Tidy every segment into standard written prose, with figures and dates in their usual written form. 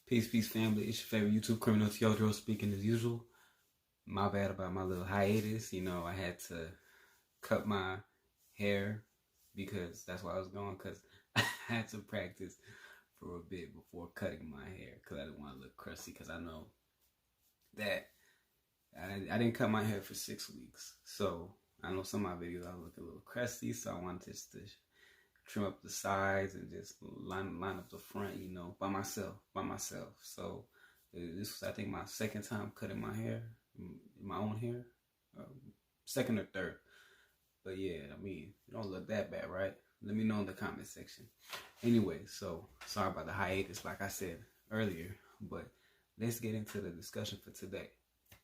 Peace, peace, family. It's your favorite YouTube criminal, Teodoro, speaking as usual. My bad about my little hiatus. I had to cut my hair because that's why I was going, because I had to practice for a bit before cutting my hair because I didn't want to look crusty, because I know that I didn't cut my hair for 6 weeks. So I know some of my videos I look a little crusty, so I wanted just to trim up the sides and just line up the front, by myself. So this was, I think, my second time cutting my hair, my own hair, second or third. But yeah, it don't look that bad, right? Let me know in the comment section. Anyway, so sorry about the hiatus, like I said earlier, but let's get into the discussion for today.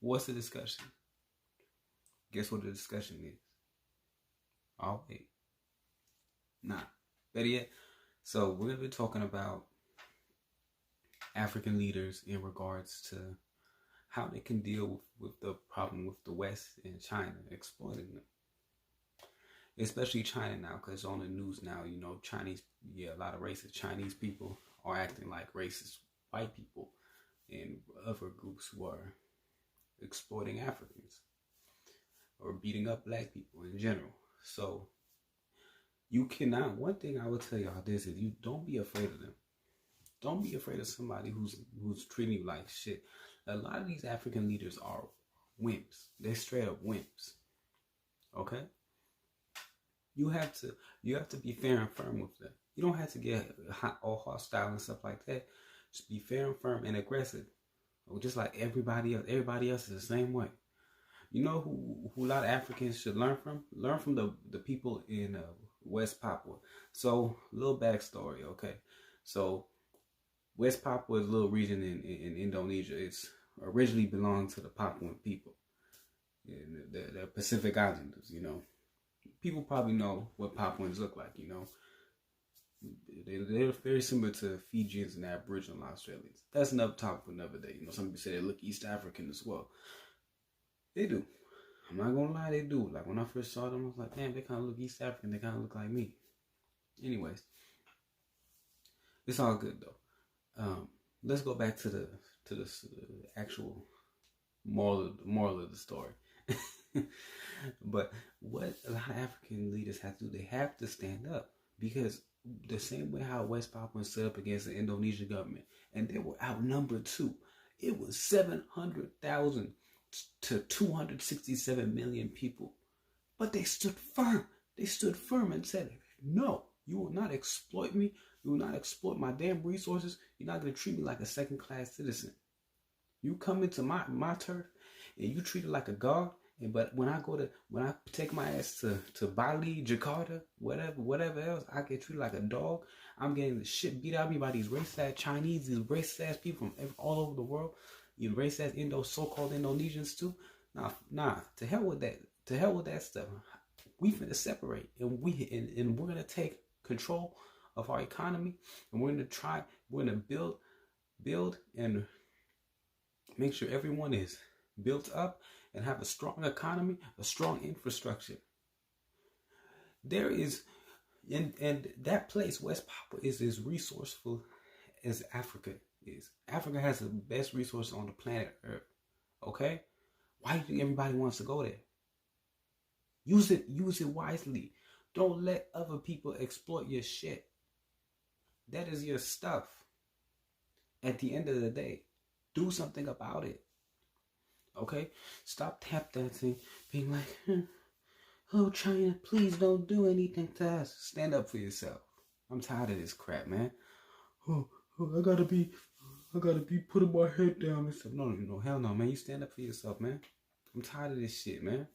What's the discussion? Guess what the discussion is? Oh, wait. Nah, better yet. So we're going to be talking about African leaders in regards to how they can deal with the problem with the West and China exploiting them. Especially China now, because on the news now, Chinese, a lot of racist Chinese people are acting like racist white people and other groups who are exploiting Africans or beating up black people in general. So you cannot, one thing I will tell y'all this is, you don't be afraid of them. Don't be afraid of somebody who's treating you like shit. A lot of these African leaders are wimps. They're straight up wimps. Okay? You have to be fair and firm with them. You don't have to get all hostile and stuff like that. Just be fair and firm and aggressive. Just like everybody else. Everybody else is the same way. You know who a lot of Africans should learn from? Learn from the people in West Papua. So, little backstory, okay? So, West Papua is a little region in Indonesia. It's originally belonged to the Papuan people, the Pacific Islanders. People probably know what Papuans look like. They're very similar to Fijians and Aboriginal Australians. That's another topic for another day. Some people say they look East African as well. They do. I'm not gonna lie, they do. Like when I first saw them, I was like, damn, they kind of look East African. They kind of look like me. Anyways, it's all good though. Let's go back to the actual moral of the story. But what a lot of African leaders have to do, they have to stand up, because the same way how West Papua stood up against the Indonesian government, and they were outnumbered too. It was 700,000 to 267 million people, but they stood firm. They stood firm and said, "No, you will not exploit me. You will not exploit my damn resources. You're not going to treat me like a second-class citizen. You come into my turf and you treat it like a god. But when I take my ass to Bali, Jakarta, whatever else, I get treated like a dog. I'm getting the shit beat out of me by these racist Chinese, these racist people from all over the world. You racist so-called Indonesians too. Nah. To hell with that. To hell with that stuff. We finna separate, and we're gonna take control of our economy, and we're gonna build and make sure everyone is built up and have a strong economy, a strong infrastructure. There is, and that place, West Papua, is as resourceful as Africa is. Africa has the best resources on the planet Earth. Okay? Why do you think everybody wants to go there? Use it wisely. Don't let other people exploit your shit. That is your stuff. At the end of the day, do something about it. Okay? Stop tap dancing, being like, oh, China, please don't do anything to us. Stand up for yourself. I'm tired of this crap, man. Oh, I gotta be putting my head down and stuff. No, hell no, man. You stand up for yourself, man. I'm tired of this shit, man.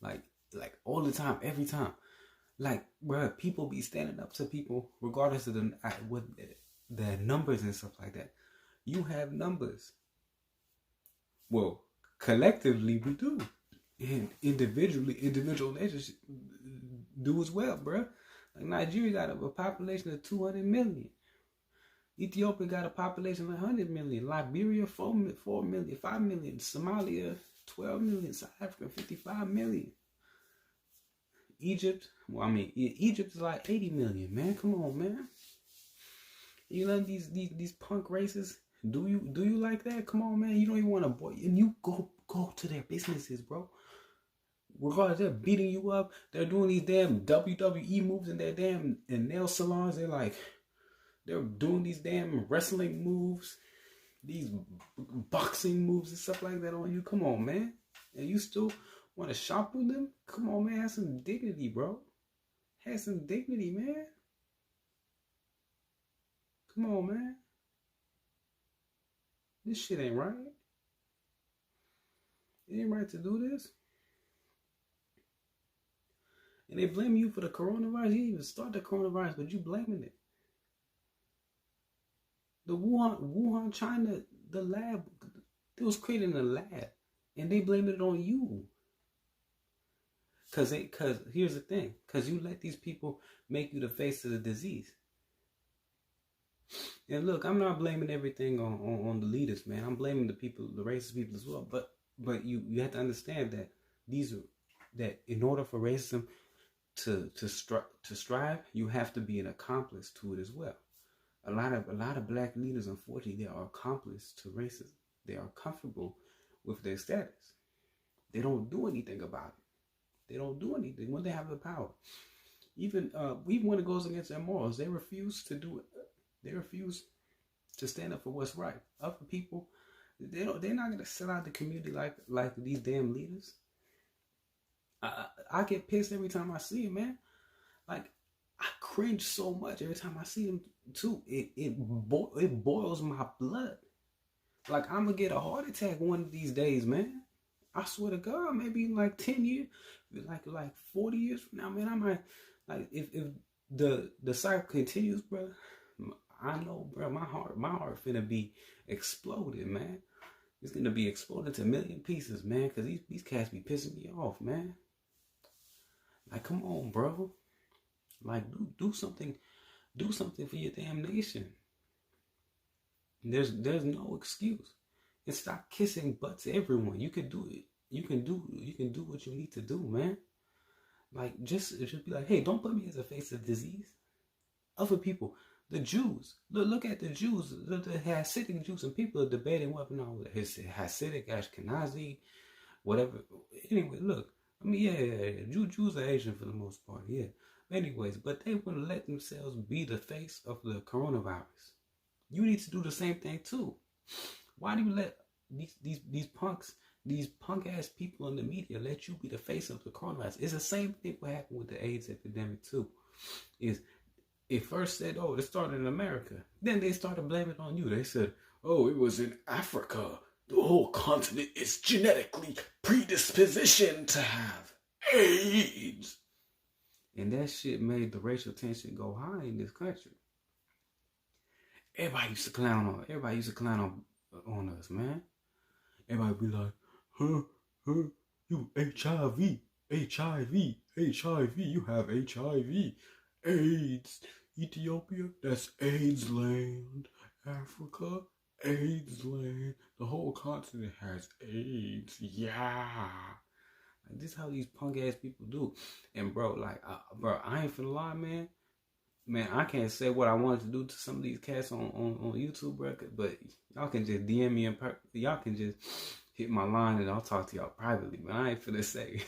Like all the time, every time. Like, bruh, people be standing up to people regardless of the numbers and stuff like that. You have numbers. Well, collectively we do. And individual nations do as well, bruh. Like Nigeria got a population of 200 million. Ethiopia got a population of 100 million. Liberia, 4 million, 5 million. Somalia, 12 million. South Africa, 55 million. Egypt is like 80 million, man. Come on, man. You know these punk races. Do you like that? Come on, man. You don't even want to boy, and you go to their businesses, bro. Regardless, they're beating you up. They're doing these damn WWE moves in their damn in nail salons. They're doing these damn wrestling moves, these boxing moves and stuff like that on you. Come on, man. And you still want to shop with them? Come on, man. Have some dignity, bro. Have some dignity, man. Come on, man. This shit ain't right. It ain't right to do this. And they blame you for the coronavirus. You didn't even start the coronavirus, but you blaming it. The Wuhan, China, the lab, it was created in a lab, and they blame it on you. Cause here's the thing, cause you let these people make you the face of the disease. And look, I'm not blaming everything on the leaders, man. I'm blaming the people, the racist people as well. But you have to understand that that in order for racism to strive, you have to be an accomplice to it as well. A lot of black leaders, unfortunately, they are accomplice to racism. They are comfortable with their status. They don't do anything about it. They don't do anything when they have the power. Even when it goes against their morals, they refuse to do it. They refuse to stand up for what's right. Other people, they're not gonna sell out the community like these damn leaders. I get pissed every time I see them, man. Like, I cringe so much every time I see them too. It boils my blood. Like, I'm gonna get a heart attack one of these days, man. I swear to God, maybe in like 10 years, like 40 years from now, man, I might, like, if the cycle continues, bro, I know, bro, my heart finna be exploded, man. It's gonna be exploded to a million pieces, man, because these cats be pissing me off, man. Like, come on, bro. Like, do something for your damn nation. There's no excuse. And stop kissing butts to everyone. You can do it. You can do what you need to do, man. Like, just be like, hey, don't put me as a face of disease. Other people, the Jews, look at the Jews, the Hasidic Jews, and people are debating whether or not Hasidic, Ashkenazi, whatever. Anyway, look, I mean, yeah, Jews are Asian for the most part, yeah. Anyways, but they wouldn't let themselves be the face of the coronavirus. You need to do the same thing too. Why do you let these punks, these punk ass people in the media let you be the face of the coronavirus? It's the same thing what happened with the AIDS epidemic too. It first said, oh, it started in America. Then they started blaming it on you. They said, oh, it was in Africa. The whole continent is genetically predispositioned to have AIDS. And that shit made the racial tension go high in this country. Everybody used to clown on us, man. Everybody be like, huh, you HIV, you have HIV, AIDS, Ethiopia, that's AIDS land, Africa, AIDS land, the whole continent has AIDS, yeah. Like, this is how these punk ass people do. And bro, like, I ain't finna lie, man. Man, I can't say what I wanted to do to some of these cats on YouTube, bro. But y'all can just DM me y'all can just hit my line and I'll talk to y'all privately. But I ain't finna say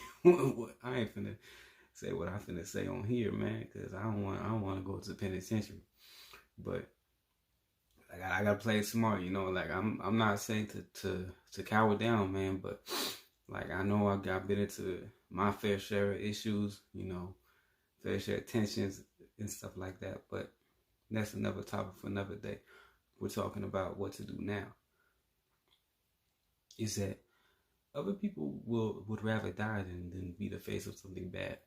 what I finna say on here, man, because I don't want to go to the penitentiary. But like, I gotta play it smart, you know. Like, I'm not saying to cower down, man, but like, I know I've been into my fair share of issues, you know, fair share of tensions and stuff like that, but that's another topic for another day. We're talking about what to do now. Is that other people would rather die than be the face of something bad,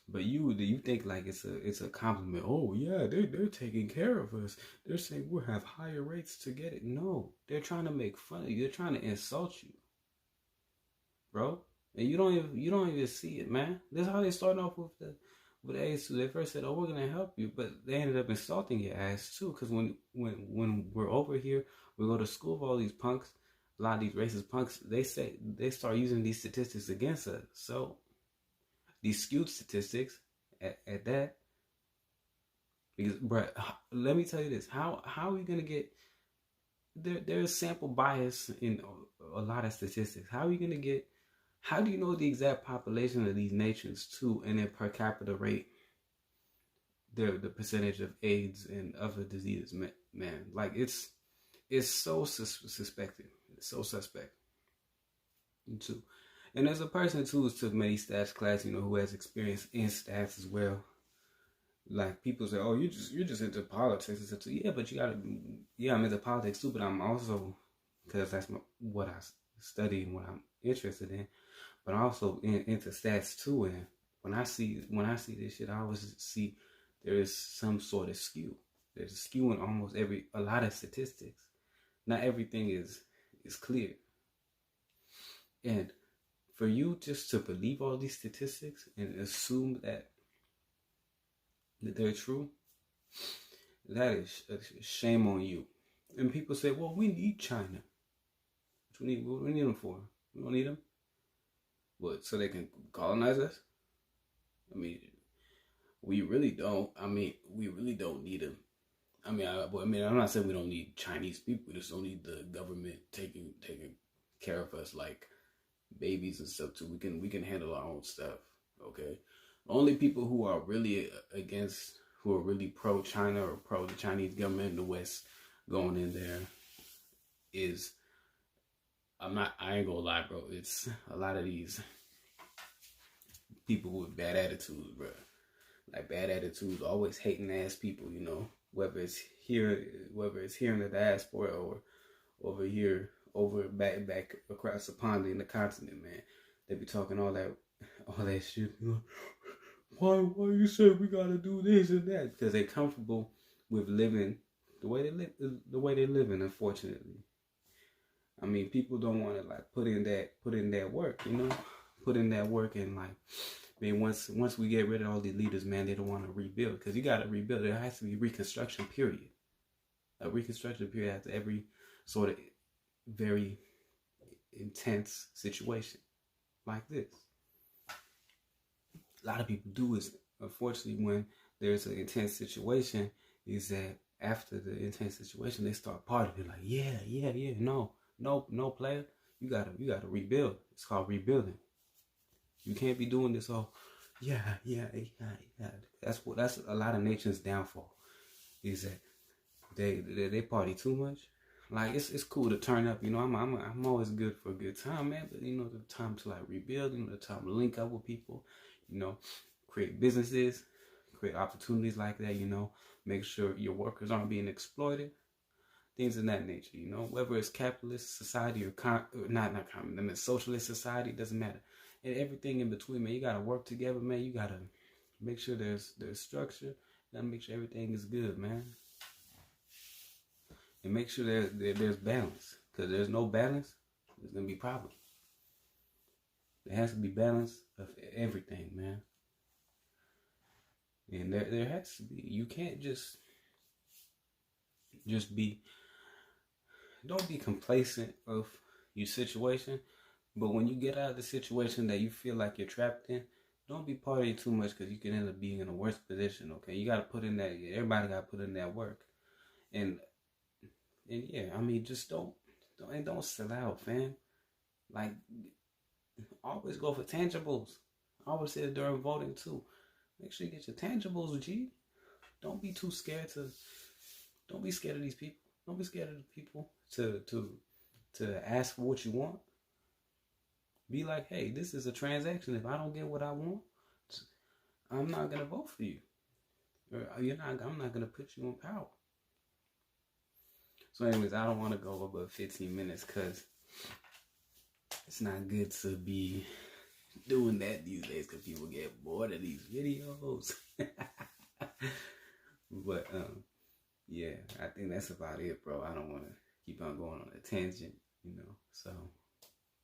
but you think like it's a compliment. Oh yeah, they're taking care of us. They're saying we'll have higher rates to get it. No, they're trying to make fun of you. They're trying to insult you, bro. And you don't even see it, man. That's how they start off with AIDS too. They first said, oh, we're gonna help you, but they ended up insulting your ass too. Because when we're over here, we go to school with all these punks, a lot of these racist punks. They start using these statistics against us. So these skewed statistics at that. Because, bruh, let me tell you this: how are we gonna get there's sample bias in a lot of statistics. How are you gonna get? How do you know the exact population of these nations too, and their per capita rate, the percentage of AIDS and other diseases? Man, like it's so suspected. It's so suspect too. And as a person too who's took many stats class, who has experience in stats as well. Like people say, oh, you're just into politics. It's yeah, but I'm into politics too. But I'm also, because that's what I study and what I'm interested in. But also into stats too. And when I see this shit, I always see there is some sort of skew. There's a skew in almost a lot of statistics. Not everything is clear. And for you just to believe all these statistics and assume that they're true, that is a shame on you. And people say, well, we need China. What do we need them for? We don't need them. What, so they can colonize us? I mean, we really don't. We really don't need them. I'm not saying we don't need Chinese people. We just don't need the government taking care of us like babies and stuff too. We can handle our own stuff. Okay. Only people who are really who are really pro China or pro the Chinese government in the West going in there is, I ain't gonna lie, bro. It's a lot of these people with bad attitudes, bro. Like bad attitudes, always hating ass people, whether it's here in the diaspora or over here, back across the pond in the continent, man. They be talking all that shit. Why you said we gotta do this and that? Because they're comfortable with living the way they're living, unfortunately. I mean, people don't want to like put in that work, put in that work. And like, I mean, once we get rid of all these leaders, man, they don't want to rebuild, because you got to rebuild. There has to be a reconstruction period after every sort of very intense situation like this. A lot of people do is, unfortunately, when there's an intense situation, is that after the intense situation, they start partying. Like, yeah, no, player, you gotta rebuild. It's called rebuilding. You can't be doing this all, yeah. That's a lot of nations' downfall, is that they party too much. Like, it's cool to turn up, I'm always good for a good time, man. But the time to like rebuild, the time to link up with people, create businesses, create opportunities like that, make sure your workers aren't being exploited, things of that nature, whether it's capitalist society or socialist society, doesn't matter. And everything in between, man, you gotta work together, man. You gotta make sure there's structure. You gotta make sure everything is good, man. And make sure there's balance. Because there's no balance, there's gonna be problems. There has to be balance of everything, man. And there has to be. You can't just be. Don't be complacent of your situation. But when you get out of the situation that you feel like you're trapped in, don't be partying too much, because you can end up being in a worse position. Okay, you got to put in that. Everybody got to put in that work. And yeah, just don't sell out, fam. Like, always go for tangibles. I always say it during voting too. Make sure you get your tangibles, G. Don't be too scared don't be scared of these people. Don't be scared of the people to ask for what you want. Be like, hey, this is a transaction. If I don't get what I want, I'm not gonna vote for you. I'm not gonna put you in power. So anyways, I don't want to go over 15 minutes, because it's not good to be doing that these days, because people get bored of these videos. But yeah, I think that's about it, bro. I don't want to keep on going on a tangent, So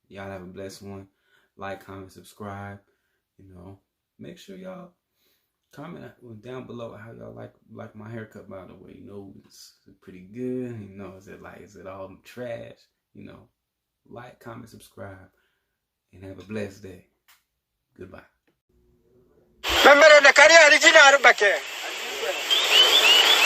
y'all have a blessed one. Like, comment, subscribe. Make sure y'all comment down below how y'all like my haircut, by the way. It's pretty good. Is it all trash? Like, comment, subscribe, and have a blessed day. Goodbye.